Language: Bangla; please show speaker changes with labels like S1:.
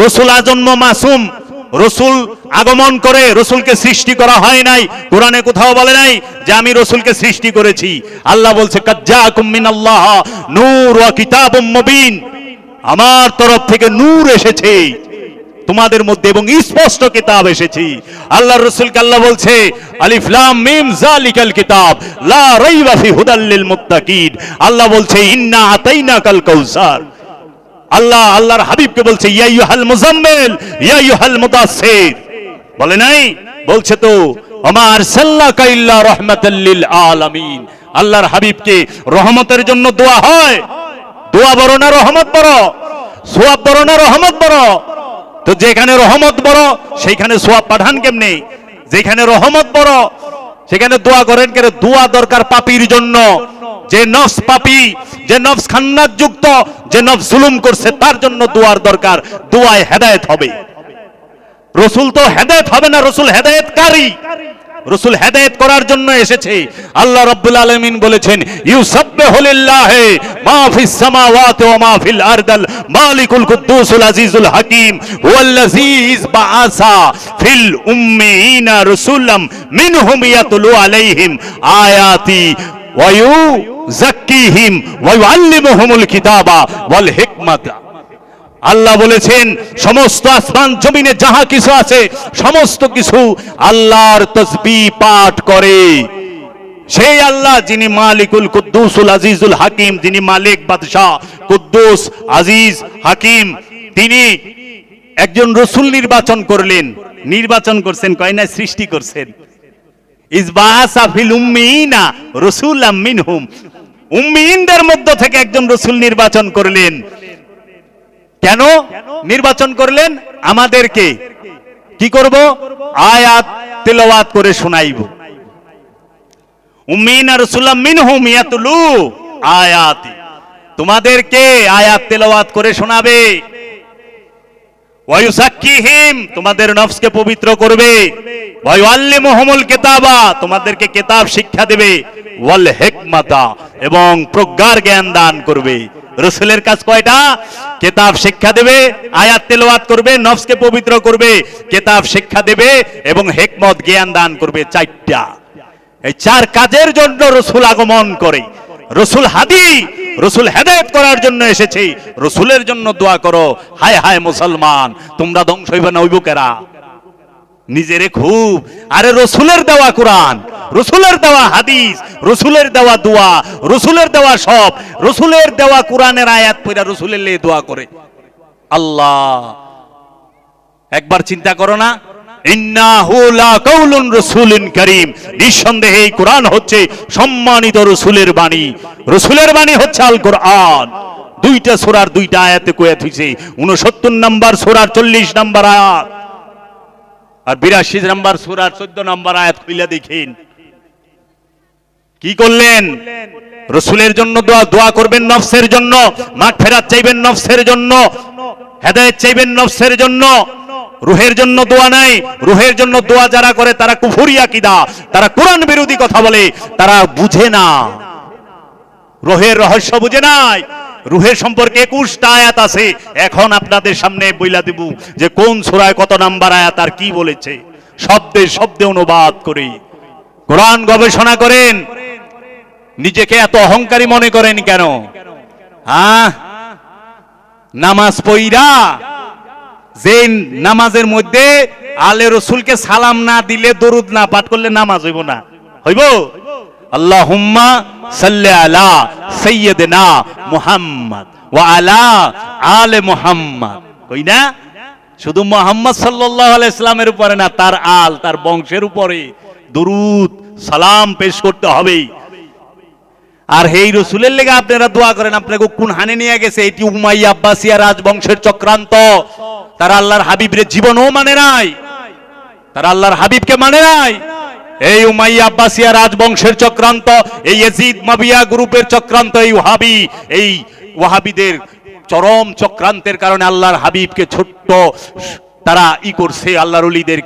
S1: রসুল আজন্ম মাসুম, রসুল আগমন করে, রসুলকে সৃষ্টি করা হয় নাই। কোরআনে কোথাও বলে নাই যে আমি রসুলকে সৃষ্টি করেছি। আল্লাহ বলছে কাজ্জাকুম মিনাল্লাহ নূর ওয়া কিতাবুম মুবিন, আমার তরফ থেকে নূর এসেছে তোমাদের মধ্যে এবং স্পষ্ট কিতাব এসেছে। আল্লাহর রাসূলকে আল্লাহ বলছে আলিফ লাম মিম যালিকাল কিতাব লা রাইবা ফি হুদাল লিল মুত্তাকিন। আল্লাহ বলছে ইন্না আতাইনাকাল কাউসার। আল্লাহ আল্লাহর হাবিবকে বলছে ইয়া আইয়ুহাল মুজাম্মিল ইয়া আইয়ুহাল মুদাসসির, বলে নাই? বলছে তো ওমা আরসালনাকা ইল্লা রাহমাতাল লিল আলামিন। আল্লাহর হাবিবকে রহমতের জন্য দোয়া হয়। দোয়া বড় না রহমত বড়? সওয়াব বড় না রহমত বড়? তো যেখানে রহমত বড় সেইখানে সওয়াব পাঠান কেমনে? যেখানে রহমত বড় সেখানে দোয়া করেন কেন? দোয়া দরকার পাপীর জন্য, যে নফস পাপী, যে নফস খান্নাত যুক্ত, যে নফস জুলুম করছে তার জন্য দোয়ার দরকার। দোয়ায় হেদায়েত হবে। রসুল তো হেদায়েত হবে না, রসুল হেদায়েতকারী। রসুল হেদায়েত করার জন্য এসেছে। আল্লাহ রাব্বুল আলামিন বলেছেন ইউসাব্বিহু লিল্লাহি মা ফিস সামাওয়াতি ওয়া মা ফিল আরদিল মালিকুল কুদ্দুসুল আজিজুল হাকিম হুয়াল্লাযী বাআসা ফিল উম্মিয়িনা রাসূলাম মিনহুম ইয়াতলু আলাইহিম আয়াতি ওয়া ইউযাক্কিহিম ওয়া ইউআল্লিমুহুমুল কিতাবা ওয়াল হিকমাতা। আল্লাহ বলেছেন সমস্ত আসমান জমিনে যাহা কিছু আছে সমস্ত কিছু আল্লাহর তাসবিহ পাঠ করে। সেই আল্লাহ যিনি মালিকুল কুদ্দুসুল আজিজুল হাকিম, যিনি মালিক বাদশাহ কুদ্দুস আজিজ হাকিম, তিনি একজন রাসূল নির্বাচন করলেন। নির্বাচন করছেন কয় না, সৃষ্টি করছেন। ইসবাসা ফিল উম্মিয়িনা রাসূলাম মিনহুম, উম্মিয়িনদের মধ্য থেকে একজন রাসূল নির্বাচন করলেন। কেন নির্বাচন করলেন? আমাদেরকে কি করব? আয়াত তেলাওয়াত করে শোনাইব। উম্মিনা রাসূলাম মিনহুম ইয়াতলু আয়াতি, তোমাদেরকে আয়াত তেলাওয়াত করে শোনাবে। ওয়া ইউযাক্কিহিম, তোমাদের নফসকে পবিত্র করবে। ওয়া ইউআল্লিমুহুমুল কিতাবা, তোমাদেরকে কিতাব শিক্ষা দেবে। ওয়াল হিকমাতা, এবং প্রজ্ঞার জ্ঞান দান করবে। রাসূলের কাজ কয়টা? কিতাব শিক্ষা দেবে, আয়াত তেলাওয়াত করবে, নফসকে পবিত্র করবে, কিতাব শিক্ষা দেবে এবং হিকমত জ্ঞান দান করবে। চারটা, এই চার কাজের জন্য রাসূল আগমন করে। রাসূল হাদী, রাসূল হেদায়েত করার জন্য এসেছে। রাসূলের জন্য দোয়া করো। হায় হায় মুসলমান, তোমরা ধ্বংস হইবে না হইব কেরা? নিজেরে খুব। আরে রাসূলের দেওয়া কোরআন, রাসূলের দেওয়া হাদিস, রাসূলের দেওয়া দোয়া, রাসূলের দেওয়া সব, রাসূলের দেওয়া কোরআনের আয়াত পড়া রাসূলের লে দোয়া করে। আল্লাহ একবার চিন্তা করো না, ইন্নাহু লা কাউলুন রাসূলিন কারীম, নিঃসন্দেহে এই কোরআন হচ্ছে সম্মানিত রাসূলের বাণী। রাসূলের বাণী হচ্ছে আল কোরআন। দুইটা সূরার দুইটা আয়াতে কয়ে থইছে। 69 নম্বর সূরার 40 নম্বর আয়াত আর 82 নম্বর সূরার 14 নম্বর আয়াত খুলে দেখেন কি করলেন। রাসূলের জন্য দোয়া করবেন, নফসের জন্য মাগফিরাত চাইবেন, নফসের জন্য হেদায়েত চাইবেন, নফসের জন্য। রূহের জন্য দোয়া নাই। রূহের জন্য দোয়া যারা করে তারা কুফরি আকীদা, তারা কোরআন বিরোধী কথা বলে, তারা বুঝে না, রূহের রহস্য বুঝে নাই। রূহের সম্পর্কে 21টা আয়াত আছে। এখন আপনাদের সামনে বইলা দেব যে কোন সূরায় কত নাম্বার আয়াত আর কি বলেছে, শব্দে শব্দে অনুবাদ করে। কোরআন গবেষণা করেন। নিজেকে এত অহংকারী মনে করেন কেন? হ্যাঁ, নামাজ পড়া, যে নামাজের মধ্যে আলে রাসূলকে সালাম না দিলে, দরুদ না পাঠ করলে নামাজ হইব না। হইব? আল্লাহুম্মা সাল্লি আলা সাইয়্যিদিনা মুহাম্মদ ওয়া আলা আলে মুহাম্মদ। কই না? শুধু মুহাম্মদ সাল্লাল্লাহু আলাইহি সাল্লামের উপরে না, তার আল, তার বংশের উপরে দরুদ সালাম পেশ করতে হবে। আর এই রাসূলের লেগে আপনারা দোয়া করেন। আপনাকে কোন হানে নিয়ে গেছে? এটি উমাইয়া আব্বাসিয়া রাজবংশের চক্রান্ত। তারা আল্লাহর হাবিবের জীবনও মানে নাই, তারা আল্লাহর হাবিবকে মানে নাই। এই উমাইয়া আব্বাসিয়া রাজবংশের চক্রান্ত, এই ইয়াজিদ মাবিয়া গ্রুপের চক্রান্ত, এই ওয়াহাবিদের চরম চক্রান্তের কারণে আল্লাহর হাবিবকে ছোট্ট তারা করছে, আল্লাহর ওলিদের